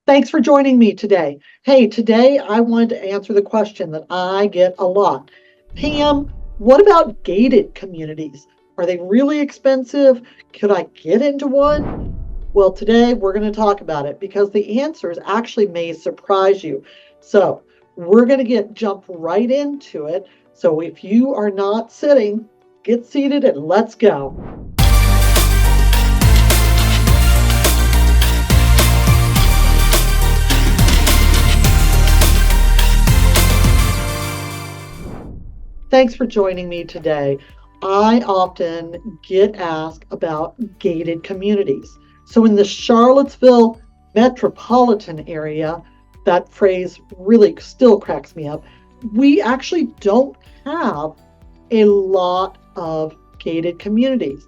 Thanks for joining me today. Hey, today I wanted to answer the question that I get a lot. Pam, what about gated communities? Are they really expensive? Could I get into one? Well, today we're going to talk about it because the answers actually may surprise you. So we're going to jump right into it. So if you are not sitting, get seated and let's go. Thanks for joining me today. I often get asked about gated communities. So in the Charlottesville metropolitan area, that phrase really still cracks me up. We actually don't have a lot of gated communities,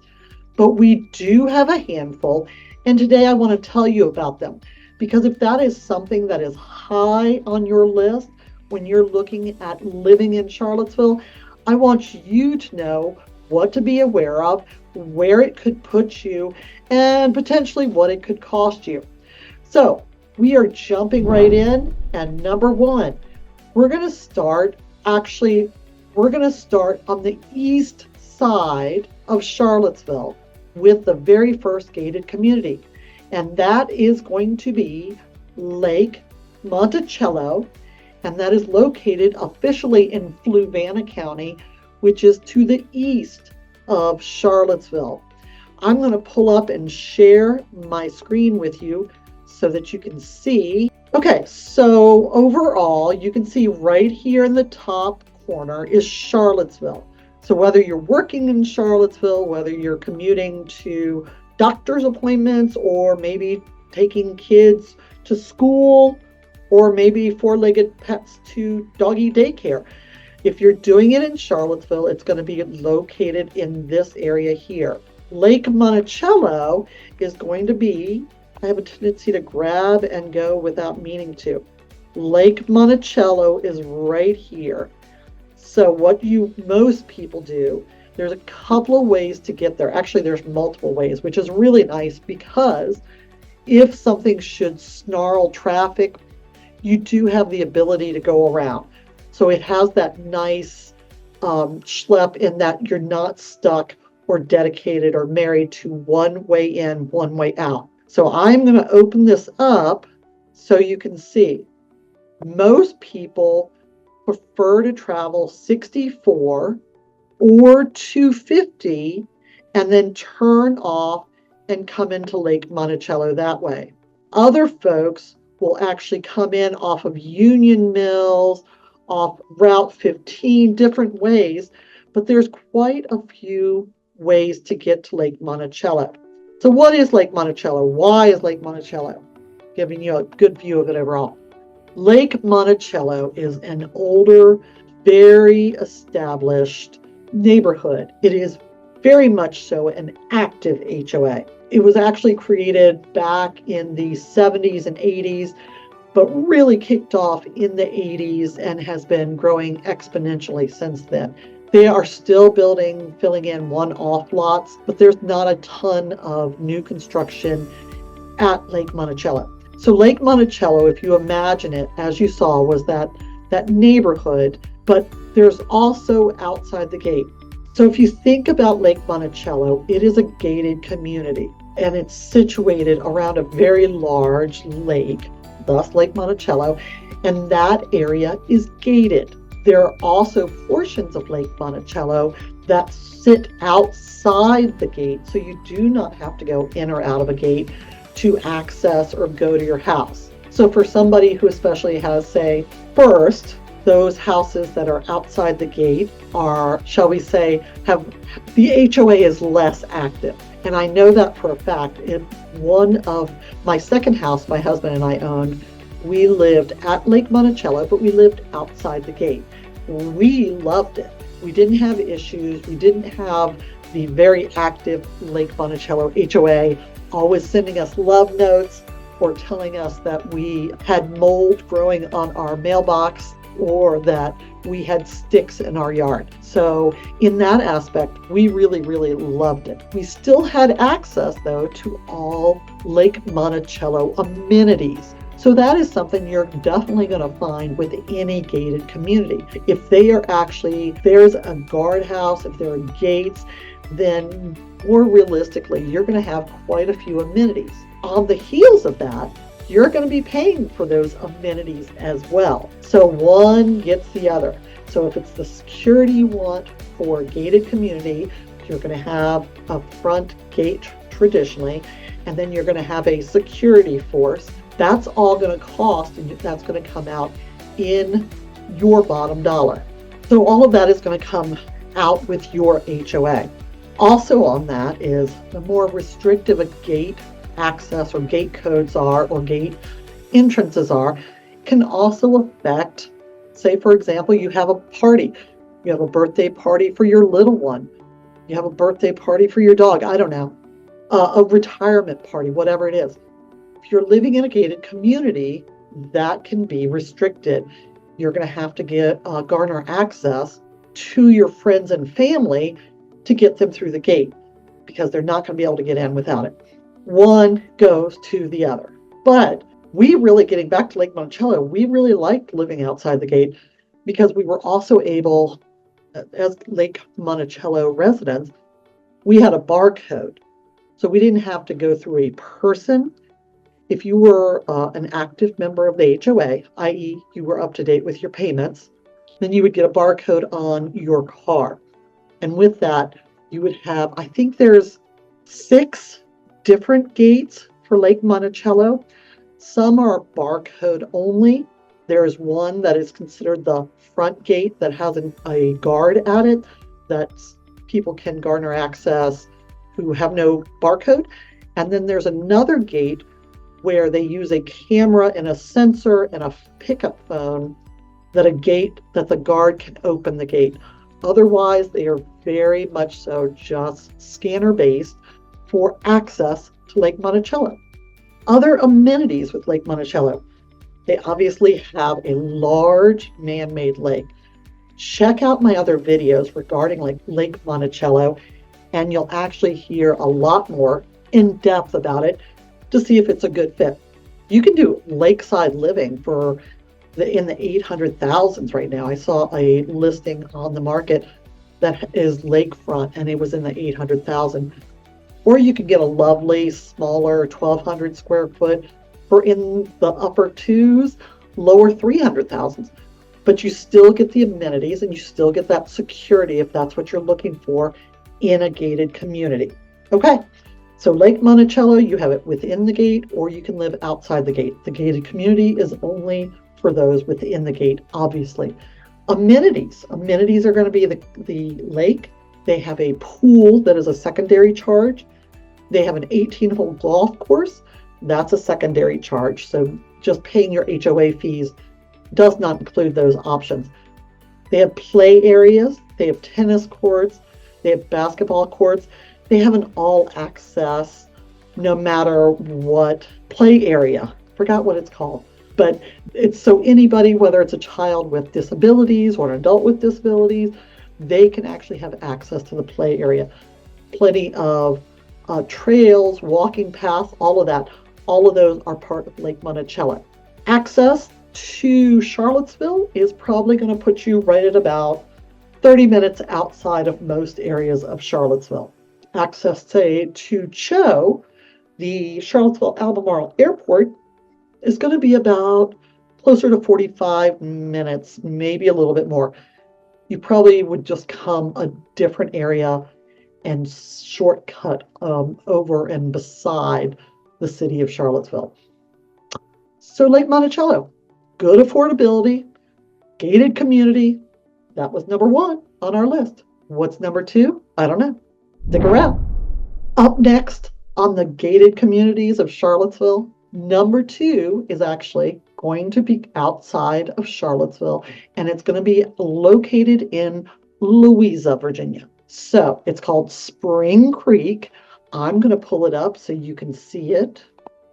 but we do have a handful. And today I want to tell you about them because if that is something that is high on your list, when you're looking at living in Charlottesville, I want you to know what to be aware of, where it could put you, and potentially what it could cost you. So we are jumping right in. And number one, we're going to start on the east side of Charlottesville with the very first gated community. And that is going to be Lake Monticello. And that is located officially in Fluvanna County, which is to the east of Charlottesville. I'm going to pull up and share my screen with you so that you can see. Okay, so overall, you can see right here in the top corner is Charlottesville. So whether you're working in Charlottesville, whether you're commuting to doctor's appointments, or maybe taking kids to school, or maybe four-legged pets to doggy daycare. If you're doing it in Charlottesville, it's going to be located in this area here. Lake Monticello is going to be, I have a tendency to grab and go without meaning to. Lake Monticello is right here. So what most people do, there's a couple of ways to get there. Actually, there's multiple ways, which is really nice because if something should snarl traffic, you do have the ability to go around. So it has that nice schlep in that you're not stuck or dedicated or married to one way in, one way out. So I'm going to open this up so you can see. Most people prefer to travel 64 or 250 and then turn off and come into Lake Monticello that way. Other folks will actually come in off of Union Mills, off Route 15, different ways, but there's quite a few ways to get to Lake Monticello. So what is Lake Monticello? Why is Lake Monticello? Giving you a good view of it overall. Lake Monticello is an older, very established neighborhood. It is very much so an active HOA. It was actually created back in the 70s and 80s, but really kicked off in the 80s and has been growing exponentially since then. They are still building, filling in one-off lots, but there's not a ton of new construction at Lake Monticello. So Lake Monticello, if you imagine it, as you saw, was that neighborhood, but there's also outside the gate. So if you think about Lake Monticello, it is a gated community, and it's situated around a very large lake, thus Lake Monticello, and that area is gated. There are also portions of Lake Monticello that sit outside the gate, so you do not have to go in or out of a gate to access or go to your house. So for somebody who especially has, say, first, those houses that are outside the gate are, shall we say, the HOA is less active. And I know that for a fact. In one of my second house my husband and I owned, we lived at Lake Monticello, but we lived outside the gate. We loved it. We didn't have issues. We didn't have the very active Lake Monticello HOA always sending us love notes or telling us that we had mold growing on our mailbox or that we had sticks in our yard. So in that aspect, we really, really loved it. We still had access, though, to all Lake Monticello amenities. So that is something you're definitely going to find with any gated community. If they are actually, if there's a guardhouse, if there are gates, then more realistically, you're going to have quite a few amenities. On the heels of that, you're going to be paying for those amenities as well. So one gets the other. So if it's the security you want for a gated community, you're going to have a front gate traditionally, and then you're going to have a security force. That's all going to cost, and that's going to come out in your bottom dollar. So all of that is going to come out with your HOA. Also on that is the more restrictive a gate access or gate codes are, or gate entrances are, can also affect, say for example, you have a party, you have a birthday party for your little one, you have a birthday party for your dog, I don't know, a retirement party, whatever it is. If you're living in a gated community, that can be restricted. You're going to have to get garner access to your friends and family to get them through the gate, because they're not going to be able to get in without it. One goes to the other. But we really, getting back to Lake Monticello, we really liked living outside the gate because we were also able, as Lake Monticello residents, we had a barcode. So we didn't have to go through a person. If you were an active member of the HOA, i.e. you were up to date with your payments, then you would get a barcode on your car. And with that, you would have, I think there's 6 different gates for Lake Monticello. Some are barcode only. There's one that is considered the front gate that has a guard at it that people can garner access who have no barcode. And then there's another gate where they use a camera and a sensor and a pickup phone that the guard can open the gate. Otherwise, they are very much so just scanner based for access to Lake Monticello. Other amenities with Lake Monticello. They obviously have a large man-made lake. Check out my other videos regarding Lake Monticello, and you'll actually hear a lot more in depth about it to see if it's a good fit. You can do lakeside living in the 800,000s right now. I saw a listing on the market that is lakefront, and it was in the 800,000. Or you could get a lovely, smaller 1,200 square foot for in the upper 2s, lower 300,000s. But you still get the amenities and you still get that security if that's what you're looking for in a gated community. Okay, so Lake Monticello, you have it within the gate, or you can live outside the gate. The gated community is only for those within the gate, obviously. Amenities are going to be the lake. They have a pool that is a secondary charge. They have an 18-hole golf course. That's a secondary charge. So just paying your HOA fees does not include those options. They have play areas. They have tennis courts. They have basketball courts. They have an all-access, no matter what, play area. Forgot what it's called. But it's so anybody, whether it's a child with disabilities or an adult with disabilities, they can actually have access to the play area. Plenty of trails, walking paths, all of that. All of those are part of Lake Monticello. Access to Charlottesville is probably going to put you right at about 30 minutes outside of most areas of Charlottesville. Access, say, to CHO, the Charlottesville Albemarle Airport, is going to be about closer to 45 minutes, maybe a little bit more. You probably would just come a different area and shortcut over and beside the city of Charlottesville. So Lake Monticello, good affordability, gated community. That was number 1 on our list. What's number 2? I don't know. Stick around. Up next on the gated communities of Charlottesville, number 2 is actually going to be outside of Charlottesville, and it's going to be located in Louisa, Virginia. So it's called Spring Creek. I'm going to pull it up so you can see it.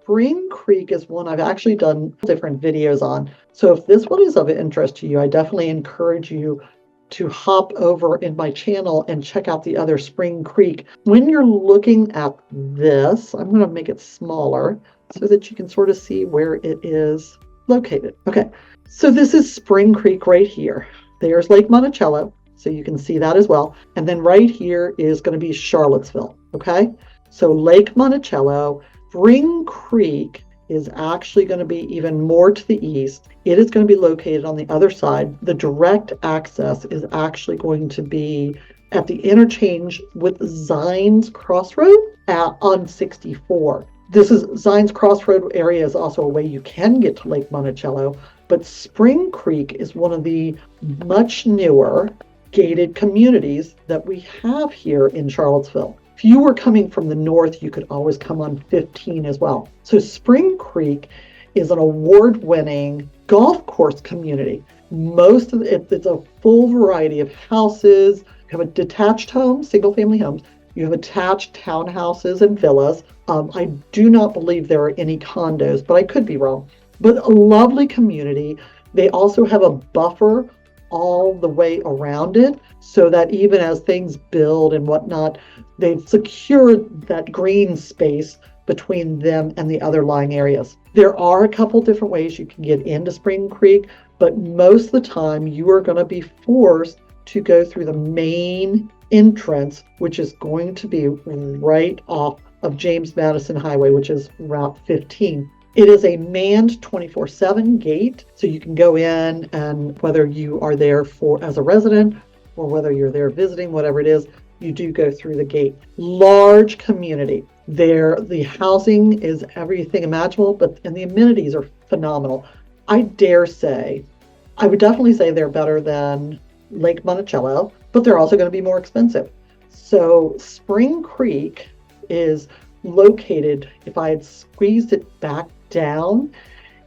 Spring Creek is one I've actually done different videos on. So if this one is of interest to you, I definitely encourage you to hop over in my channel and check out the other Spring Creek. When you're looking at this, I'm going to make it smaller so that you can sort of see where it is located. Okay, so this is Spring Creek right here. There's Lake Monticello, so you can see that as well. And then right here is going to be Charlottesville, okay? So Lake Monticello, Spring Creek is actually going to be even more to the east. It is going to be located on the other side. The direct access is actually going to be at the interchange with Zines Crossroad on 64. This is Zines Crossroad area is also a way you can get to Lake Monticello, but Spring Creek is one of the much newer gated communities that we have here in Charlottesville. If you were coming from the north, you could always come on 15 as well. So Spring Creek is an award-winning golf course community. Most of it's a full variety of houses. You have a detached home, single-family homes. You have attached townhouses and villas. I do not believe there are any condos, but I could be wrong. But a lovely community. They also have a buffer all the way around it, so that even as things build and whatnot, they've secured that green space between them and the other lying areas. There are a couple different ways you can get into Spring Creek, but most of the time you are going to be forced to go through the main entrance, which is going to be right off of James Madison Highway, which is Route 15. It is a manned 24/7 gate, so you can go in, and whether you are there as a resident or whether you're there visiting, whatever it is, you do go through the gate. Large community. The housing is everything imaginable, and the amenities are phenomenal. I would definitely say they're better than Lake Monticello, but they're also going to be more expensive. So Spring Creek is located, if I had squeezed it back down,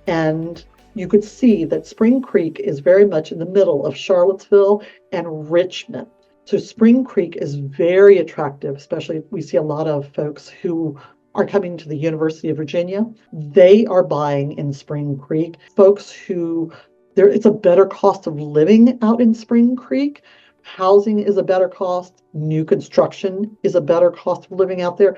and you could see that Spring Creek is very much in the middle of Charlottesville and Richmond. So Spring Creek is very attractive, especially we see a lot of folks who are coming to the University of Virginia. They are buying in Spring Creek. Folks it's a better cost of living out in Spring Creek. Housing is a better cost. New construction is a better cost of living out there.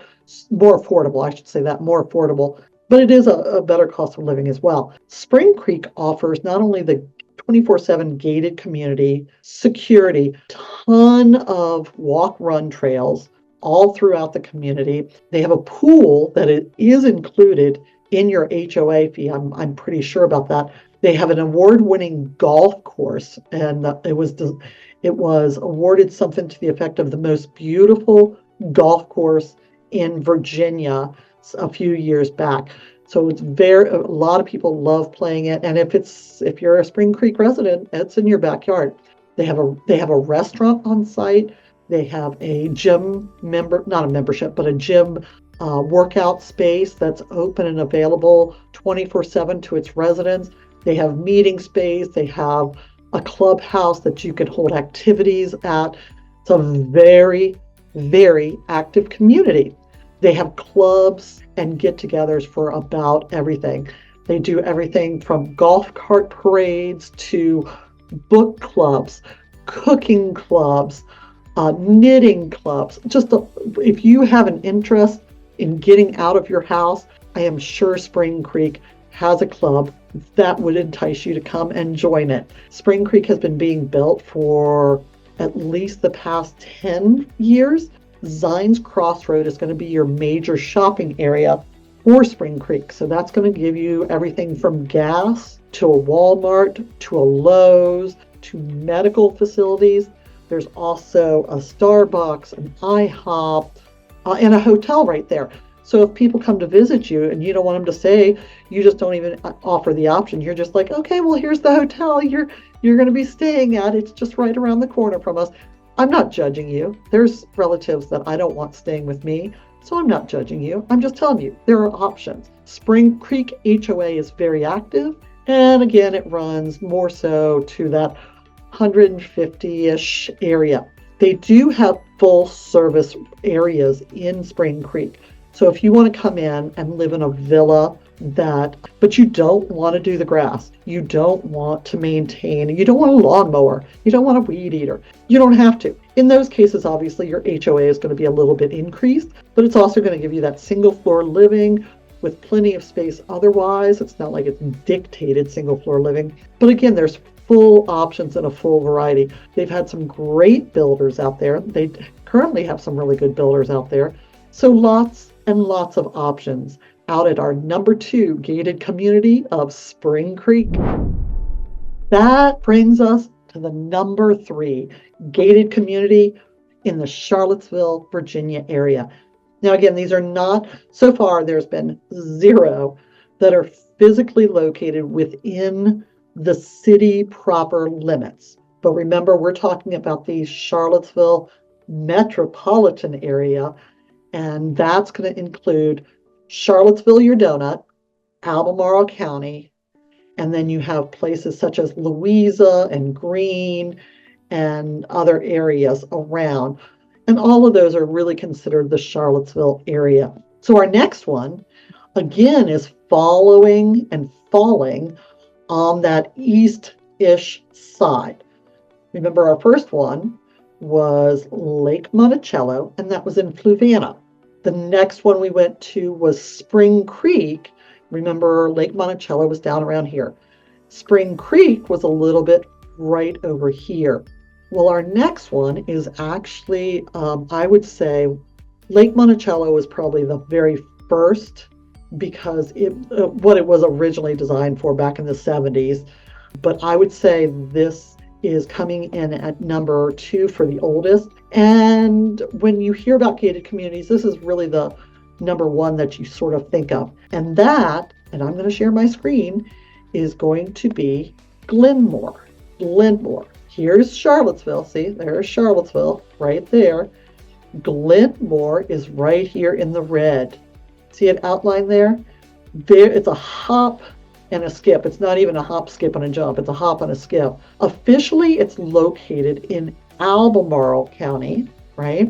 More affordable, I should say that, more affordable. But it is a better cost of living as well. Spring Creek offers not only the 24/7 gated community, security, ton of walk-run trails all throughout the community. They have a pool that is included in your HOA fee. I'm pretty sure about that. They have an award-winning golf course, and it was awarded something to the effect of the most beautiful golf course in Virginia a few years back. So it's a lot of people love playing it. And if you're a Spring Creek resident, it's in your backyard. They have a restaurant on site. They have a gym not a membership, but a gym workout space that's open and available 24/7 to its residents. They have meeting space. They have a clubhouse that you can hold activities at. It's a very, very active community. They have clubs and get-togethers for about everything. They do everything from golf cart parades to book clubs, cooking clubs, knitting clubs. If you have an interest in getting out of your house, I am sure Spring Creek has a club that would entice you to come and join it. Spring Creek has been being built for at least the past 10 years. Zines Crossroad is going to be your major shopping area for Spring Creek. So that's going to give you everything from gas to a Walmart to a Lowe's to medical facilities. There's also a Starbucks, an IHOP, and a hotel right there. So if people come to visit you and you don't want them to stay, you just don't even offer the option. You're just like, okay, well, here's the hotel you're going to be staying at. It's just right around the corner from us. I'm not judging you. There's relatives that I don't want staying with me, so I'm not judging you. I'm just telling you, there are options. Spring Creek HOA is very active, and again, it runs more so to that 150-ish area. They do have full service areas in Spring Creek. So if you want to come in and live in a villa but you don't want to do the grass, you don't want to maintain, you don't want a lawnmower, you don't want a weed eater, you don't have to. In those cases, obviously, your HOA is going to be a little bit increased, but it's also going to give you that single floor living, with plenty of space otherwise. It's not like it's dictated single floor living. But again, there's full options and a full variety. They've had some great builders out there. They currently have some really good builders out there. So lots and lots of options out at our number 2 gated community of Spring Creek. That brings us to the number 3 gated community in the Charlottesville, Virginia area. Now, again, these are not, so far there's been 0 that are physically located within the city proper limits. But remember, we're talking about the Charlottesville metropolitan area, and that's going to include Charlottesville, your donut, Albemarle County, and then you have places such as Louisa and Greene and other areas around. And all of those are really considered the Charlottesville area. So our next one, again, is following and falling on that east-ish side. Remember, our first one was Lake Monticello, and that was in Fluvanna. The next one we went to was Spring Creek. Remember, Lake Monticello was down around here. Spring Creek was a little bit right over here. Well, our next one is actually, I would say, Lake Monticello was probably the very first because what it was originally designed for back in the 70s. But I would say this is coming in at number 2 for the oldest. And when you hear about gated communities, this is really the number 1 that you sort of think of. And that, and I'm going to share my screen, is going to be Glenmore. Glenmore. Here's Charlottesville. See, there's Charlottesville right there. Glenmore is right here in the red. See it outlined there? It's a hop and a skip. It's not even a hop, skip, and a jump. It's a hop and a skip. Officially, it's located in Albemarle County, right?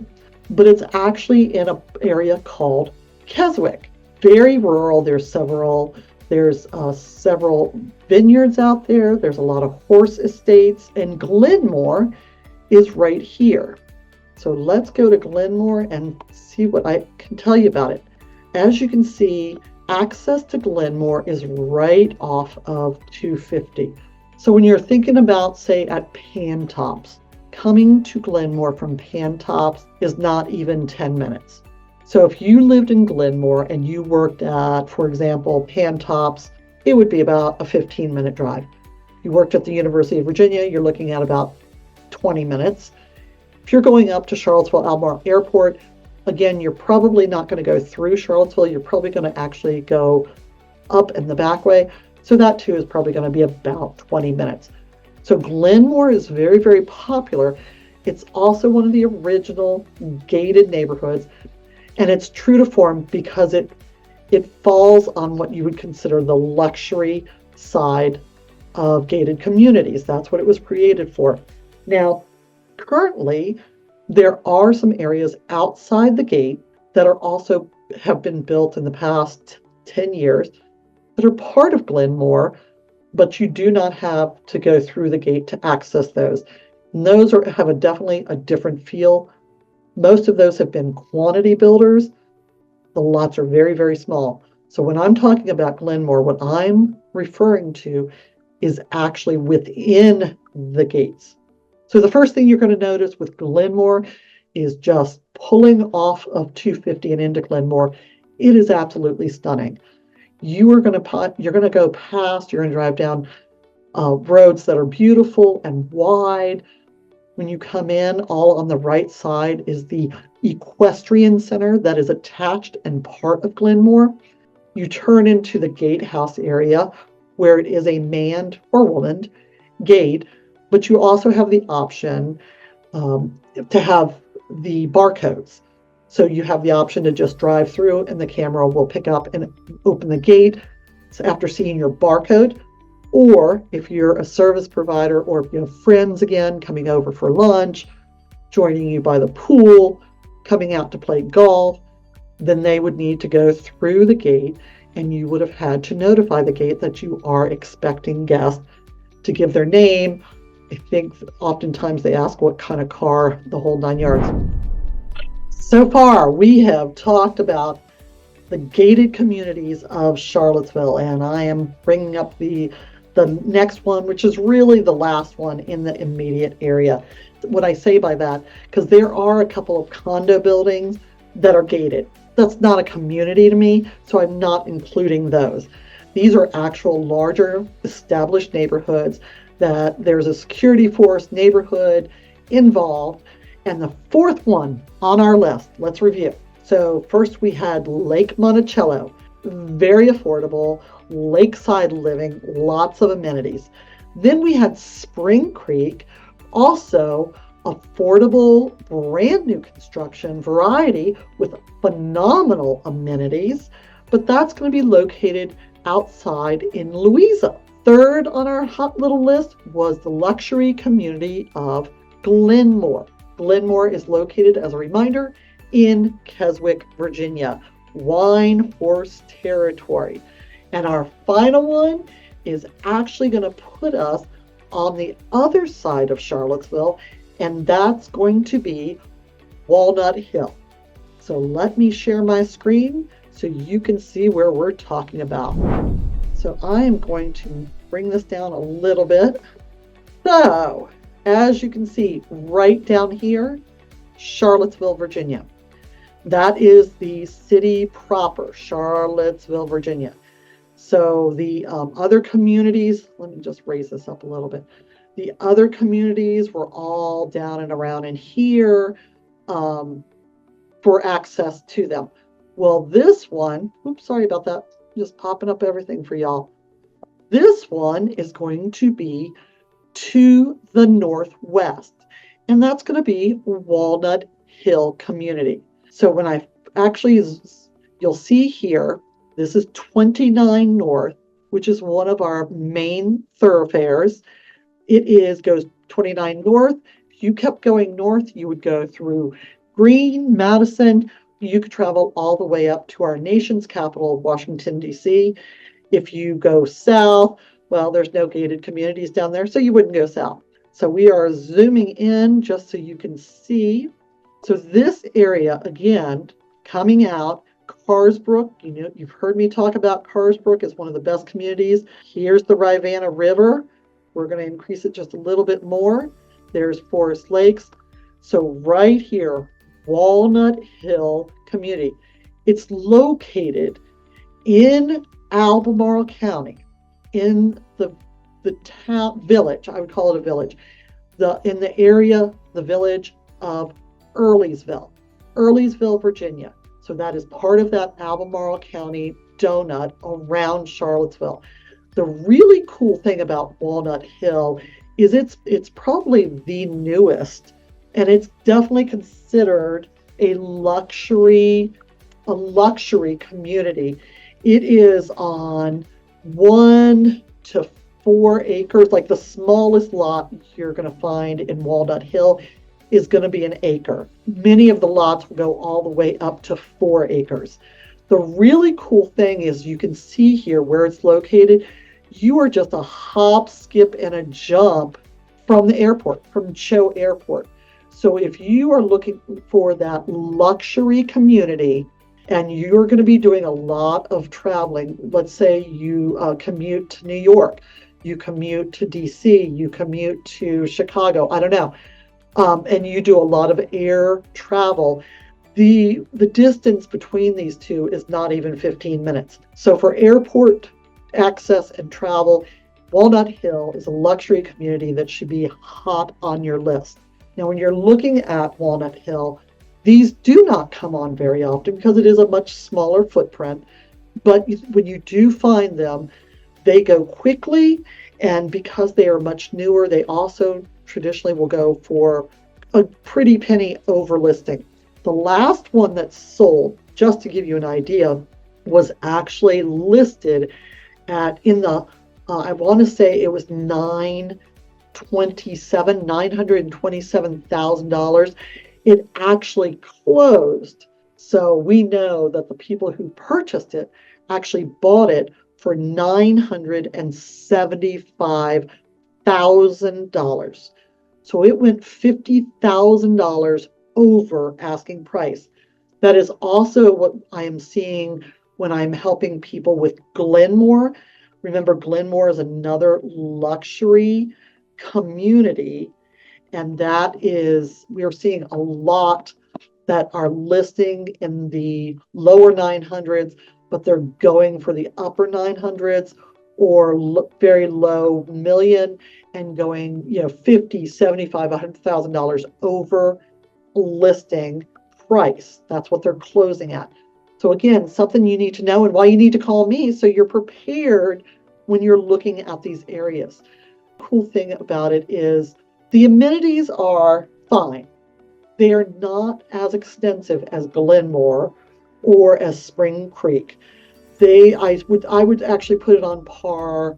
But it's actually in an area called Keswick. Very rural. There's several vineyards out there. There's a lot of horse estates, and Glenmore is right here. So let's go to Glenmore and see what I can tell you about it. As you can see, access to Glenmore is right off of 250. So when you're thinking about, say, at Pantops, coming to Glenmore from Pantops is not even 10 minutes. So if you lived in Glenmore and you worked at, for example, Pantops, it would be about a 15-minute drive. You worked at the University of Virginia, you're looking at about 20 minutes. If you're going up to Charlottesville Albemarle Airport, again, you're probably not going to go through Charlottesville. You're probably going to actually go up in the back way. So that too is probably going to be about 20 minutes. So Glenmore is very, very popular. It's also one of the original gated neighborhoods. And it's true to form because it falls on what you would consider the luxury side of gated communities. That's what it was created for. Now, currently, there are some areas outside the gate that are also have been built in the past 10 years that are part of Glenmore, but you do not have to go through the gate to access those. And those have definitely a different feel. Most of those have been quantity builders. The lots are very, very small. So when I'm talking about Glenmore, what I'm referring to is actually within the gates. So the first thing you're going to notice with Glenmore is just pulling off of 250 and into Glenmore. It is absolutely stunning. You're going to go past, you're going to drive down roads that are beautiful and wide. When you come in, all on the right side is the equestrian center that is attached and part of Glenmore. You turn into the gatehouse area where it is a manned or womaned gate, but you also have the option to have the barcodes. So you have the option to just drive through and the camera will pick up and open the gate after seeing your barcode. Or if you're a service provider or if you have friends again coming over for lunch, joining you by the pool, coming out to play golf, then they would need to go through the gate and you would have had to notify the gate that you are expecting guests to give their name. I think oftentimes they ask what kind of car, the whole 9 yards. So far, we have talked about the gated communities of Charlottesville. And I am bringing up the next one, which is really the last one in the immediate area. What I say by that, because there are a couple of condo buildings that are gated. That's not a community to me, so I'm not including those. These are actual larger established neighborhoods that there's a security force neighborhood involved. And the fourth one on our list, let's review. So first we had Lake Monticello, very affordable, lakeside living, lots of amenities. Then we had Spring Creek, also affordable, brand new construction, variety with phenomenal amenities, but that's going to be located outside in Louisa. Third on our hot little list was the luxury community of Glenmore. Glenmore is located, as a reminder, in Keswick, Virginia, wine horse territory. And our final one is actually going to put us on the other side of Charlottesville, and that's going to be Walnut Hill. So let me share my screen so you can see where we're talking about. So I am going to bring this down a little bit. So as you can see right down here, Charlottesville, Virginia. That is the city proper, Charlottesville, Virginia. So the other communities, let me just raise this up a little bit. The other communities were all down and around in here for access to them. Well, this one, oops, sorry about that. Just popping up everything for y'all. This one is going to be to the northwest, and that's going to be Walnut Hill Community. So when I actually, you'll see here, this is 29 North, which is one of our main thoroughfares. It goes 29 North. If you kept going north, you would go through Greene, Madison. You could travel all the way up to our nation's capital, Washington, D.C. If you go south, well, there's no gated communities down there, so you wouldn't go south. So we are zooming in just so you can see. So this area, again, coming out, Carsbrook, you've heard me talk about Carsbrook as one of the best communities. Here's the Rivanna River. We're going to increase it just a little bit more. There's Forest Lakes. So right here, Walnut Hill Community. It's located in Albemarle County, in the town village. I would call it a village. In the area, the village of Earlysville, Virginia. So that is part of that Albemarle County donut around Charlottesville. The really cool thing about Walnut Hill is it's probably the newest, and it's definitely considered a luxury community. It is on 1 to 4 acres. Like the smallest lot you're going to find in Walnut Hill is going to be an acre. Many of the lots will go all the way up to 4 acres. The really cool thing is you can see here where it's located. You are just a hop, skip, and a jump from the airport, from Cho Airport. So if you are looking for that luxury community and you're going to be doing a lot of traveling, let's say you commute to New York, you commute to DC, you commute to Chicago, I don't know, and you do a lot of air travel, the distance between these two is not even 15 minutes. So for airport access and travel, Walnut Hill is a luxury community that should be hot on your list. Now, when you're looking at Walnut Hill, these do not come on very often because it is a much smaller footprint. But when you do find them, they go quickly. And because they are much newer, they also traditionally will go for a pretty penny over listing. The last one that sold, just to give you an idea, was actually listed at I want to say it was $927,000. It actually closed. So we know that the people who purchased it actually bought it for $975,000. So it went $50,000 over asking price. That is also what I am seeing when I'm helping people with Glenmore. Remember, Glenmore is another luxury community, and we're seeing a lot that are listing in the lower 900s, but they're going for the upper 900s or very low million and going, 50, 75, $100,000 over listing price. That's what they're closing at. So again, something you need to know and why you need to call me so you're prepared when you're looking at these areas. Cool thing about it is the amenities are fine. They are not as extensive as Glenmore or as Spring Creek. I would actually put it on par.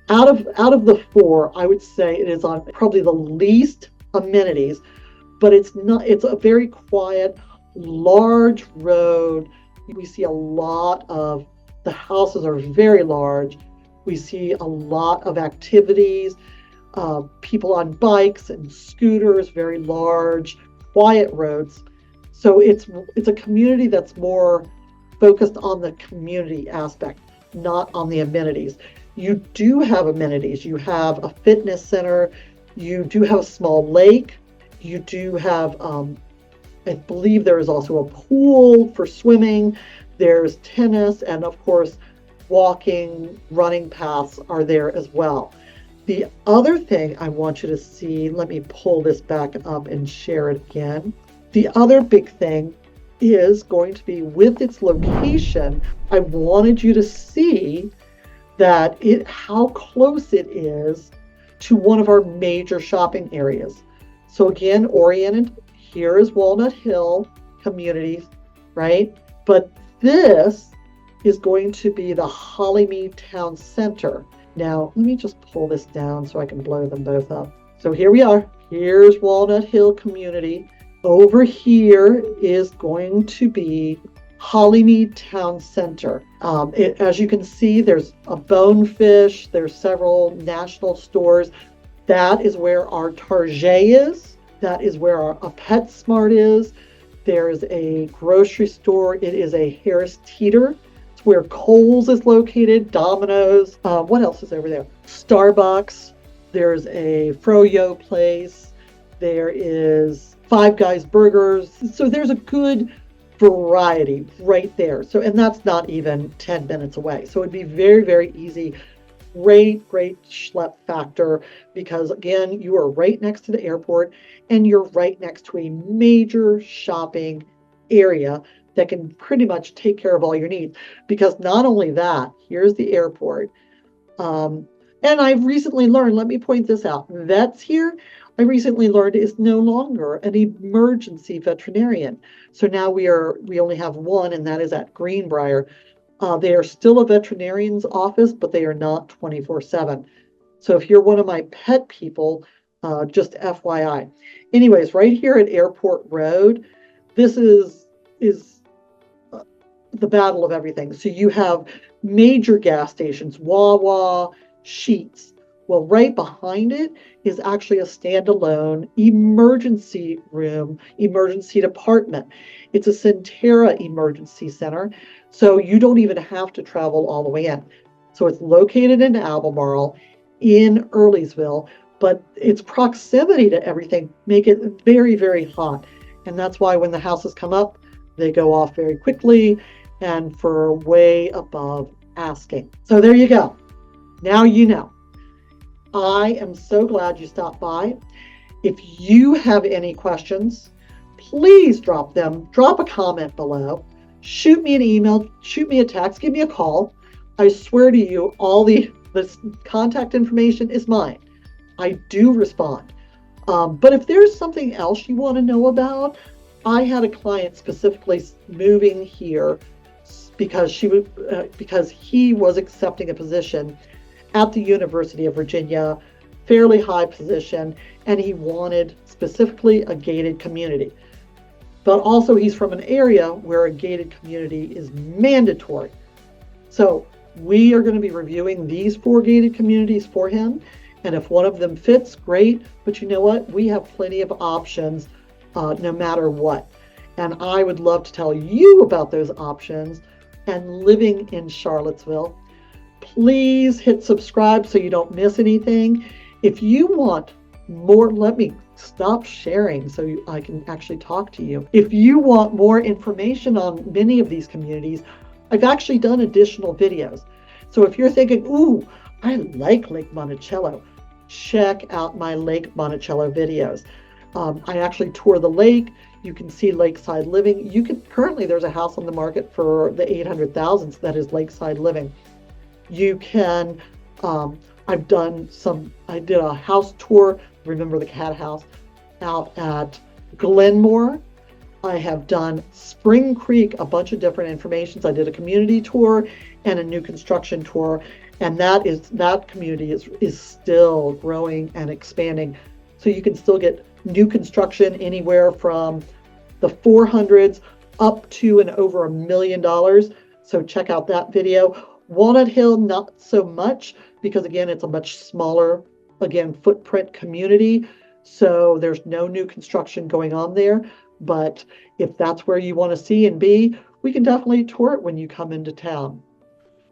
Out of the four, I would say it is on probably the least amenities, but it's a very quiet, large road. We see a lot of, the houses are very large. We see a lot of activities, people on bikes and scooters, very large, quiet roads. So it's a community that's more focused on the community aspect, not on the amenities. You do have amenities. You have a fitness center. You do have a small lake. You do have, I believe there is also a pool for swimming. There's tennis, and of course, walking, running paths are there as well. The other thing I want you to see, let me pull this back up and share it again. The other big thing is going to be with its location. I wanted you to see that how close it is to one of our major shopping areas. So again, oriented, here is Walnut Hill communities, right? But this is going to be the Hollymead Town Center. Now, let me just pull this down so I can blow them both up. So here we are. Here's Walnut Hill community. Over here is going to be Hollymead Town Center. As you can see, there's a Bonefish. There's several national stores. That is where our Target is. That is where a PetSmart is. There's a grocery store. It is a Harris Teeter. It's where Kohl's is located, Domino's. What else is over there? Starbucks. There's a Froyo place. There is Five Guys Burgers. So there's a good variety right there. So, and that's not even 10 minutes away. So it'd be very, very easy. Great schlep factor, because again, you are right next to the airport and you're right next to a major shopping area that can pretty much take care of all your needs. Because not only that, here's the airport. And I've recently learned, let me point this out, vets here, I recently learned is no longer an emergency veterinarian. So now we only have one, and that is at Greenbrier. They are still a veterinarian's office, but they are not 24/7. So if you're one of my pet people, just FYI. Anyways, right here at Airport Road, this is the battle of everything. So you have major gas stations, Wawa, Sheetz. Well, right behind it is actually a standalone emergency room, emergency department. It's a Centera emergency center, so you don't even have to travel all the way in. So it's located in Albemarle, in Earlysville, but its proximity to everything make it very, very hot. And that's why when the houses come up, they go off very quickly and for way above asking. So there you go. Now you know. I am so glad you stopped by. If you have any questions, please drop them. Drop a comment below. Shoot me an email. Shoot me a text. Give me a call. I swear to you, all the contact information is mine. I do respond. But if there's something else you want to know about, I had a client specifically moving here because he was accepting a position at the University of Virginia, fairly high position, and he wanted specifically a gated community. But also he's from an area where a gated community is mandatory. So we are going to be reviewing these 4 gated communities for him. And if one of them fits, great. But you know what? We have plenty of options no matter what. And I would love to tell you about those options and living in Charlottesville. Please hit subscribe so you don't miss anything. If you want more, let me stop sharing so I can actually talk to you. If you want more information on many of these communities, I've actually done additional videos. So if you're thinking, ooh, I like Lake Monticello, check out my Lake Monticello videos. I actually tour the lake. You can see lakeside living. Currently there's a house on the market for the 800,000s that is lakeside living. You can, I did a house tour, remember the cat house, out at Glenmore. I have done Spring Creek, a bunch of different informations. I did a community tour and a new construction tour, and that community is still growing and expanding. So you can still get new construction anywhere from the 400s up to and over $1 million. So check out that video. Walnut Hill, not so much, because again, it's a much smaller, footprint community. So there's no new construction going on there. But if that's where you want to see and be, we can definitely tour it when you come into town.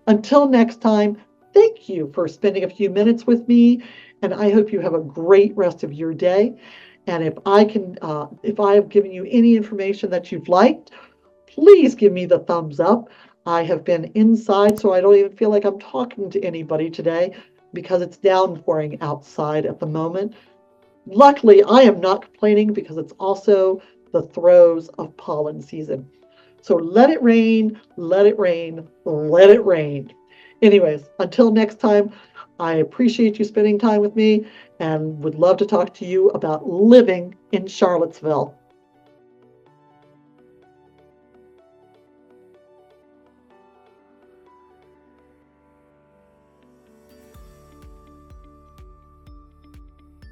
Until next time, thank you for spending a few minutes with me, and I hope you have a great rest of your day. And if I have given you any information that you've liked, please give me the thumbs up. I have been inside, so I don't even feel like I'm talking to anybody today because it's downpouring outside at the moment. Luckily, I am not complaining because it's also the throes of pollen season. So let it rain, let it rain, let it rain. Anyways, until next time, I appreciate you spending time with me and would love to talk to you about living in Charlottesville.